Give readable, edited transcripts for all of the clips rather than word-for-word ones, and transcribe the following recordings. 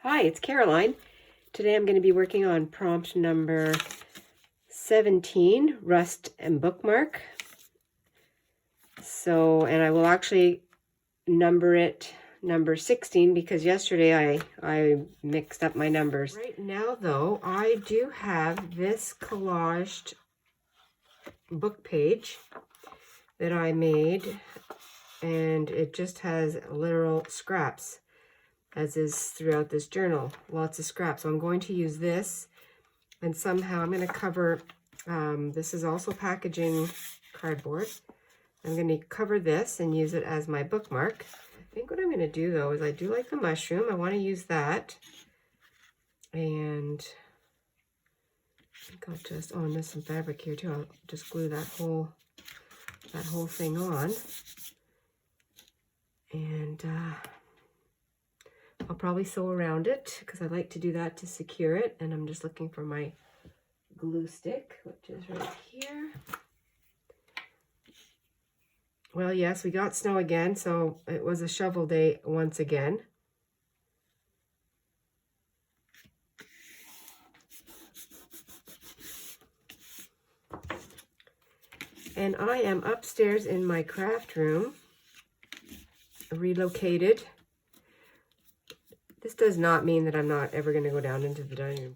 Hi, it's Caroline. Today I'm going to be working on prompt number 17, Rust and Bookmark. And I will actually number it number 16 because yesterday I mixed up my numbers. Right now though, I do have this collaged book page that I made, and it just has literal scraps, as is throughout this journal, lots of scraps. So I'm going to use this, and somehow I'm going to cover, this is also packaging cardboard. I'm going to cover this and use it as my bookmark. I think what I'm going to do though is I do like the mushroom. I want to use that. And I think I'll just, oh, and there's some fabric here too. I'll just glue that whole thing on. And I'll probably sew around it because I like to do that to secure it. And I'm just looking for my glue stick, which is right here. Well, yes, we got snow again, so it was a shovel day once again. And I am upstairs in my craft room, relocated. This does not mean that I'm not ever going to go down into the dining room.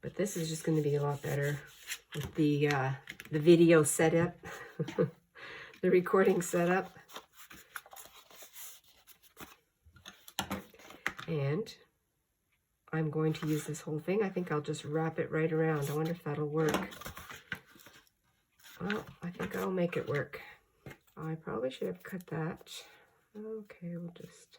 But this is just going to be a lot better with the video setup, the recording setup. And I'm going to use this whole thing. I think I'll just wrap it right around. I wonder if that'll work. Well, I think I'll make it work. I probably should have cut that. Okay, we'll just...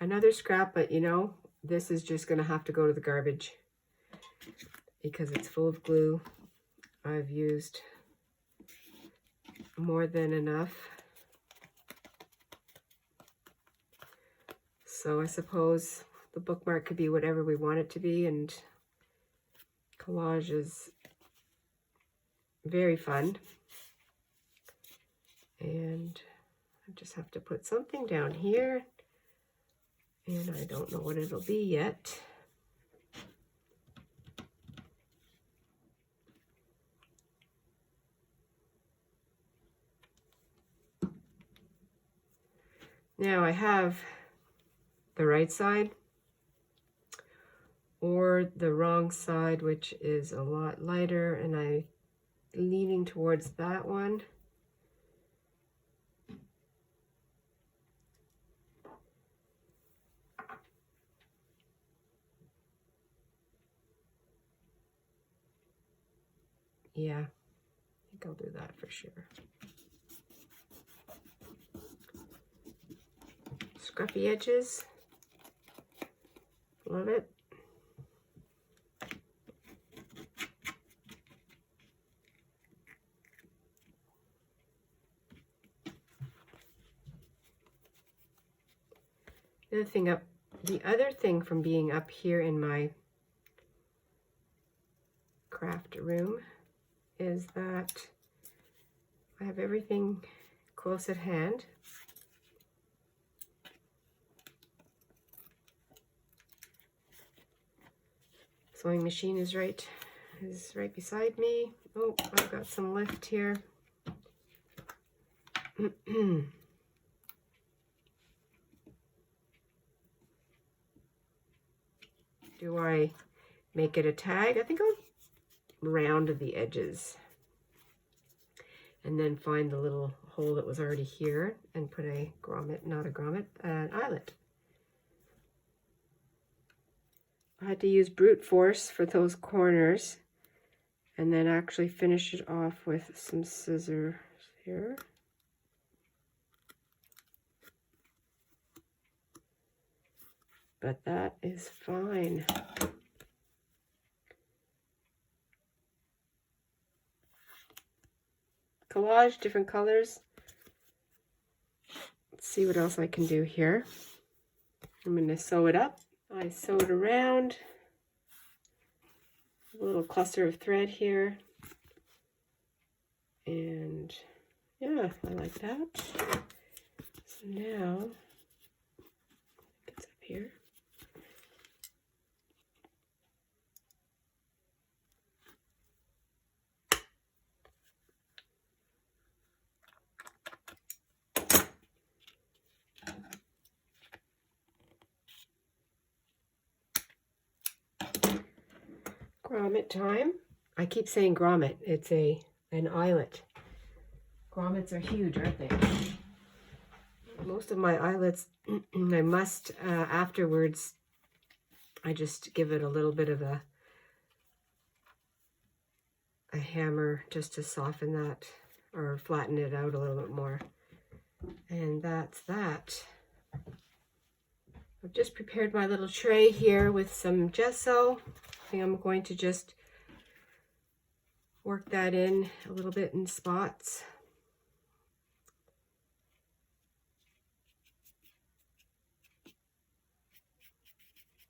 Another scrap, but you know, this is just going to have to go to the garbage because it's full of glue. I've used more than enough. So I suppose the bookmark could be whatever we want it to be, and collage is very fun. And I just have to put something down here. And I don't know what it'll be yet. Now I have the right side or the wrong side, which is a lot lighter, and I'm leaning towards that one. Yeah, I think I'll do that for sure. Scruffy edges. Love it. The other thing from being up here in my craft room is that I have everything close at hand. Sewing machine is right beside me. Oh, I've got some lift here. Do I make it a tag? I think I'll round the edges and then find the little hole that was already here and put a grommet, not a grommet, an eyelet. I had to use brute force for those corners and then actually finish it off with some scissors here. But that is fine. Collage, different colors. Let's see what else I can do here. I'm going to sew it up. I sewed around a little cluster of thread here. And yeah, I like that. So now, it's up here. Grommet time. I keep saying grommet. It's an eyelet. Grommets are huge, aren't they? Most of my eyelets, I must afterwards, I just give it a little bit of a hammer just to soften that or flatten it out a little bit more. And that's that. I've just prepared my little tray here with some gesso. I think I'm going to just work that in a little bit in spots.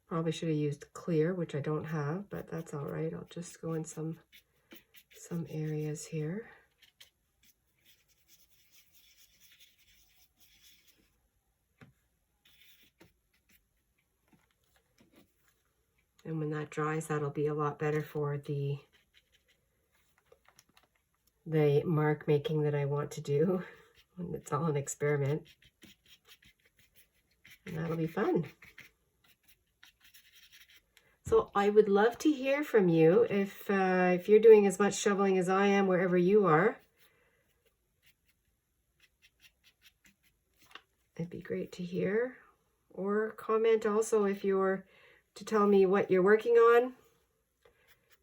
Probably should have used clear, which I don't have, but that's all right. I'll just go in some areas here. And when that dries, that'll be a lot better for the mark making that I want to do. And it's all an experiment. And that'll be fun. So I would love to hear from you if you're doing as much shoveling as I am wherever you are. It'd be great to hear. Or comment also if you're to tell me what you're working on.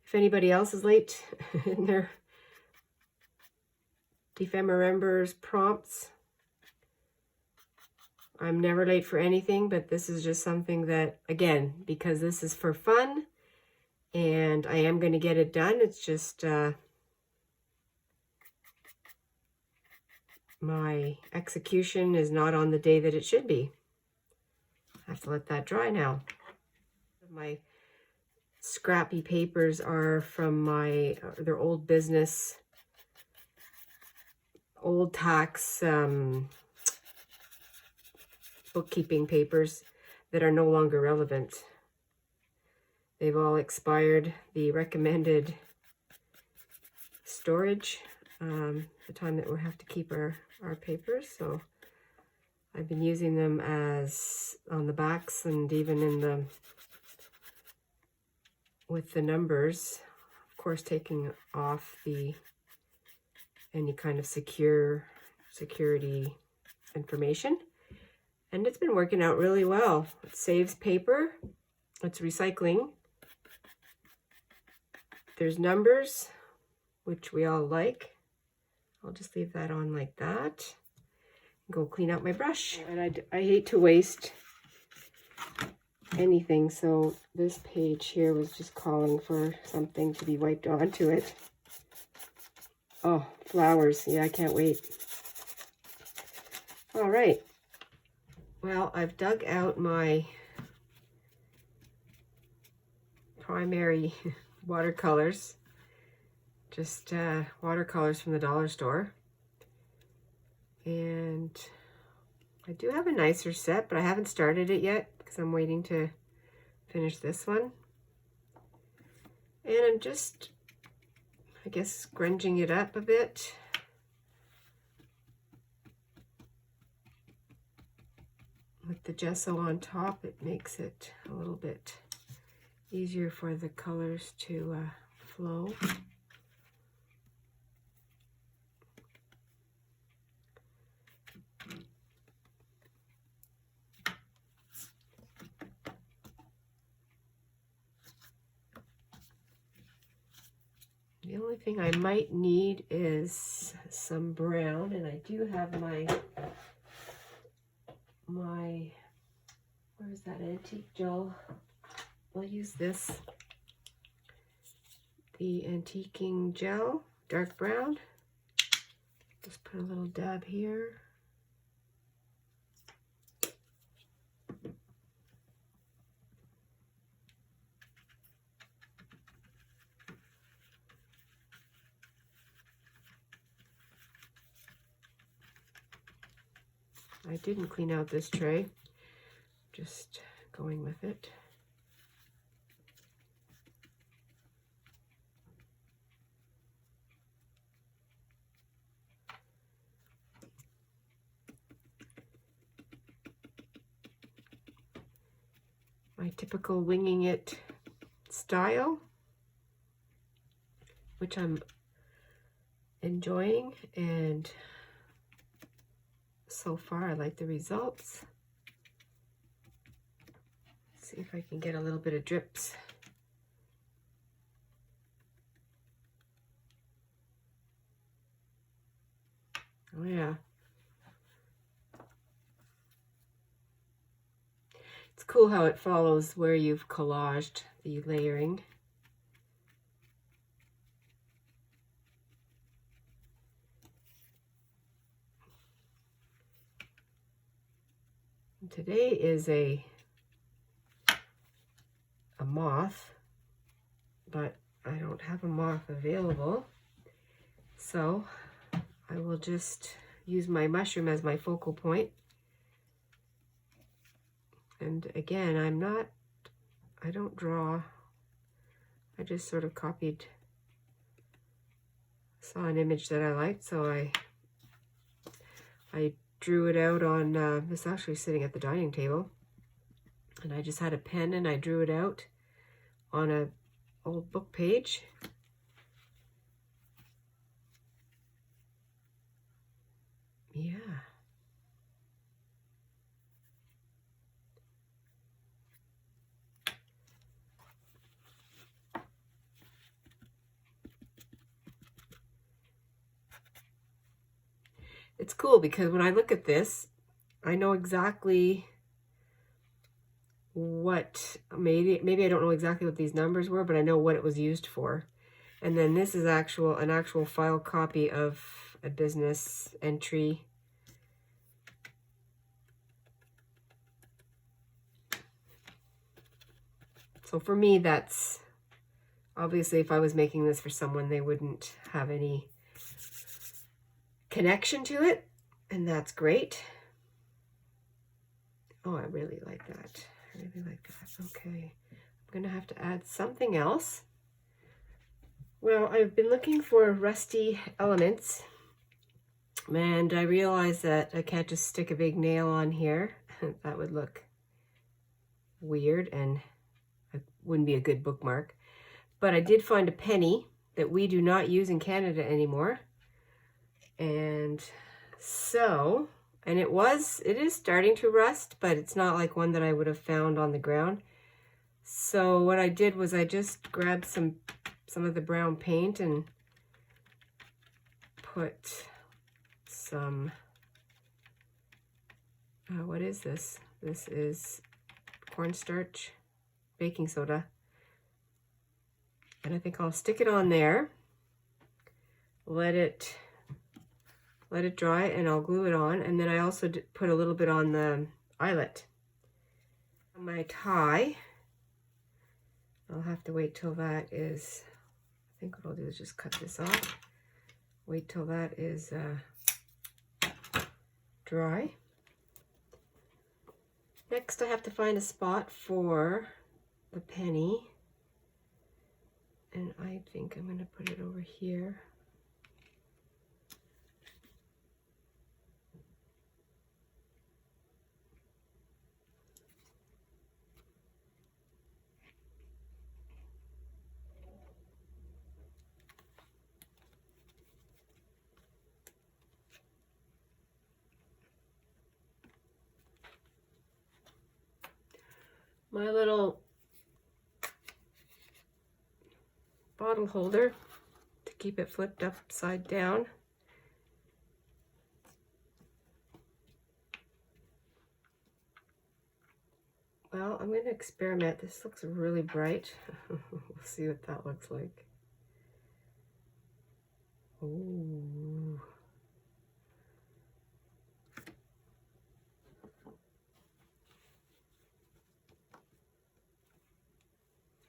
If anybody else is late in their Dephemerember's prompts. I'm never late for anything, but this is just something that, again, because this is for fun and I am going to get it done. It's just my execution is not on the day that it should be. I have to let that dry now. My scrappy papers are from they're old business, old tax bookkeeping papers that are no longer relevant. They've all expired the recommended storage, the time that we'll have to keep our papers. So I've been using them as on the backs and even in with the numbers, of course, taking off any kind of security information. And it's been working out really well. It saves paper. It's recycling. There's numbers, which we all like. I'll just leave that on like that. Go clean out my brush. And I hate to waste anything, so this page here was just calling for something to be wiped onto it. Oh, flowers. Yeah, I can't wait. All right. Well, I've dug out my primary watercolors. Just watercolors from the dollar store. And I do have a nicer set, but I haven't started it yet because I'm waiting to finish this one. And I'm just, I guess, scrunching it up a bit. With the gesso on top, it makes it a little bit easier for the colors to flow. The only thing I might need is some brown, and I do have my where's that antique gel? I'll use this, the antiquing gel, dark brown. Just put a little dab here. I didn't clean out this tray, just going with it. My typical winging it style, which I'm enjoying, and so far I like the results. Let's see if I can get a little bit of drips. Oh yeah. It's cool how it follows where you've collaged the layering. And today is a moth, but I don't have a moth available, so I will just use my mushroom as my focal point. And again, I don't draw, I just sort of copied, saw an image that I liked, so I drew it out on, it's actually sitting at the dining table, and I just had a pen and I drew it out on a old book page. Yeah. It's cool because when I look at this, I know exactly what, maybe I don't know exactly what these numbers were, but I know what it was used for. And then this is an actual file copy of a business entry. So for me, that's obviously, if I was making this for someone, they wouldn't have any connection to it, and that's great. Oh, I really like that. I really like that. Okay, I'm gonna have to add something else. Well, I've been looking for rusty elements, and I realized that I can't just stick a big nail on here. That would look weird, and it wouldn't be a good bookmark. But I did find a penny that we do not use in Canada anymore. And so, and it is starting to rust, but it's not like one that I would have found on the ground. So what I did was I just grabbed some of the brown paint and put some, what is this? This is cornstarch, baking soda. And I think I'll stick it on there, let it dry, and I'll glue it on. And then I also put a little bit on the eyelet. On my tie, I'll have to wait till that is, I think what I'll do is just cut this off. Wait till that is dry. Next, I have to find a spot for the penny. And I think I'm going to put it over here. My little bottle holder to keep it flipped upside down. Well, I'm going to experiment. This looks really bright. We'll see what that looks like. Ooh.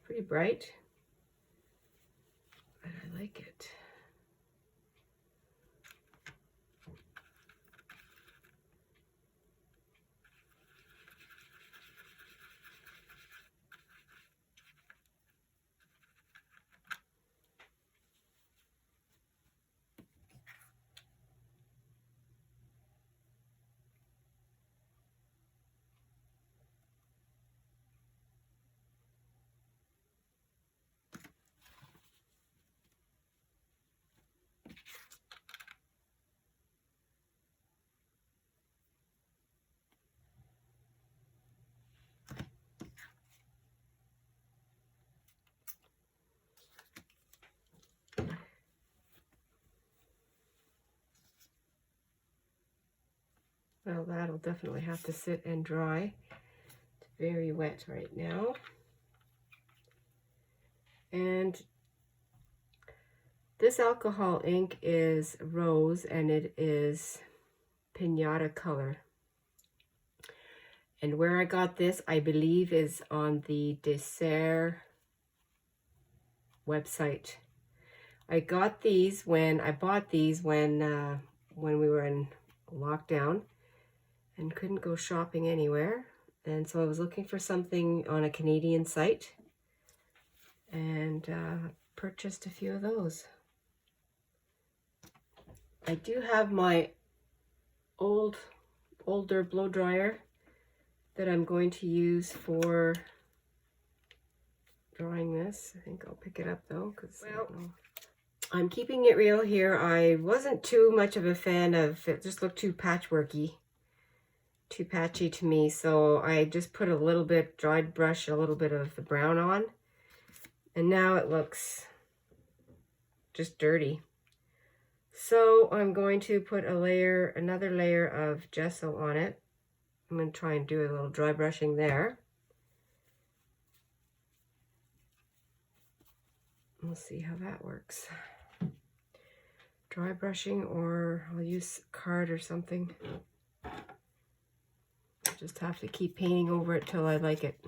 Pretty bright, but I like it. Well, that'll definitely have to sit and dry. It's very wet right now. And this alcohol ink is rose, and it is pinata color. And where I got this, I believe, is on the Dephemerember website. I got these when I bought these when we were in lockdown and couldn't go shopping anywhere. And so I was looking for something on a Canadian site and purchased a few of those. I do have my older blow dryer that I'm going to use for drawing this. I think I'll pick it up though, because I'm keeping it real here. I wasn't too much of a fan of it, just looked too patchworky, too patchy to me, so I just put a little bit, dried brush, a little bit of the brown on, and now it looks just dirty. So I'm going to put another layer of gesso on it. I'm going to try and do a little dry brushing there. We'll see how that works. Dry brushing, or I'll use card or something. Just have to keep painting over it till I like it.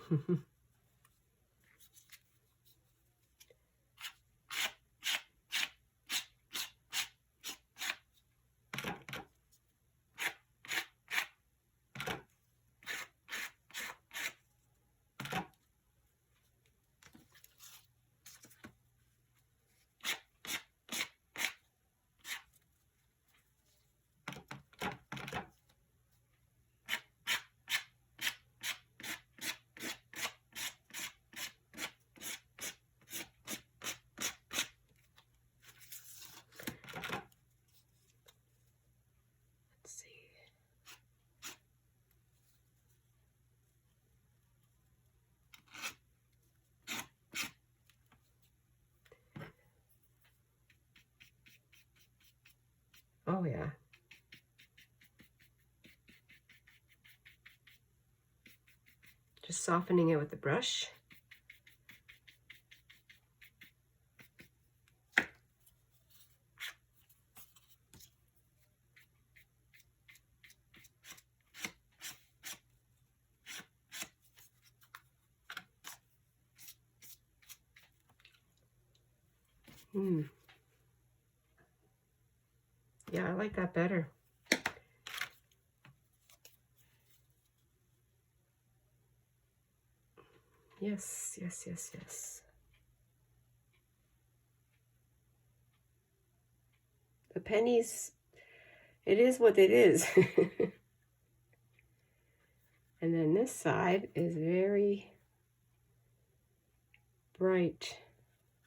Oh yeah. Just softening it with the brush. Yeah, I like that better. Yes, yes, yes, yes. The pennies, it is what it is. And then this side is very bright.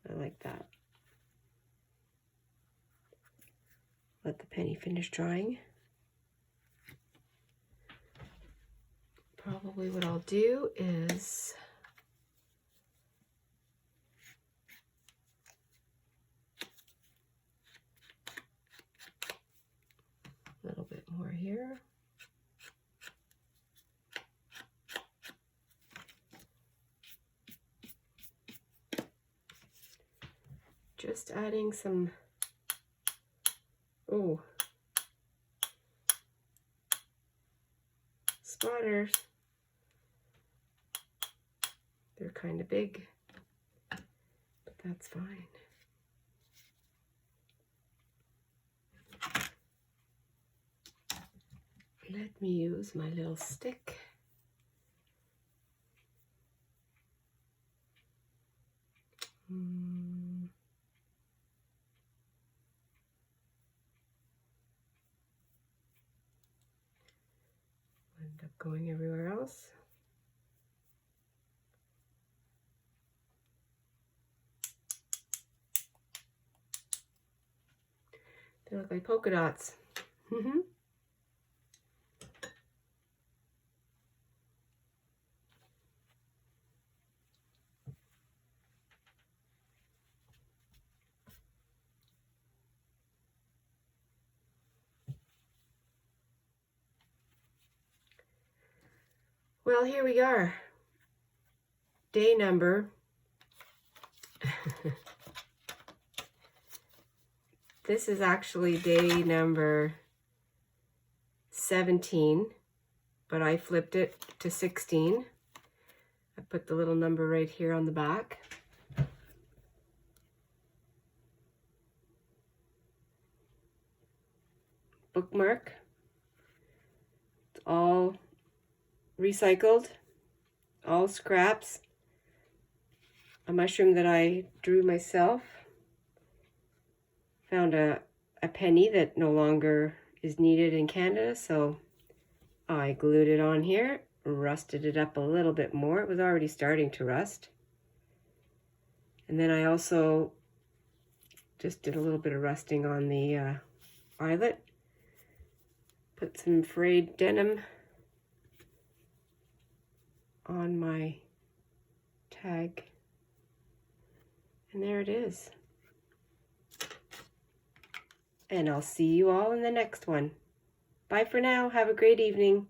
I like that. Let the penny finish drying. Probably what I'll do is a little bit more here. Just adding some, splatters. They're kind of big, but that's fine. Let me use my little stick. End up going everywhere else. They look like polka dots. Well, here we are. Day number. This is actually day number 17, but I flipped it to 16. I put the little number right here on the back. Bookmark. It's all recycled, all scraps. A mushroom that I drew myself. Found a penny that no longer is needed in Canada, so I glued it on here, rusted it up a little bit more. It was already starting to rust. And then I also just did a little bit of rusting on the eyelet. Put some frayed denim on my tag. And there it is. And I'll see you all in the next one. Bye for now. Have a great evening.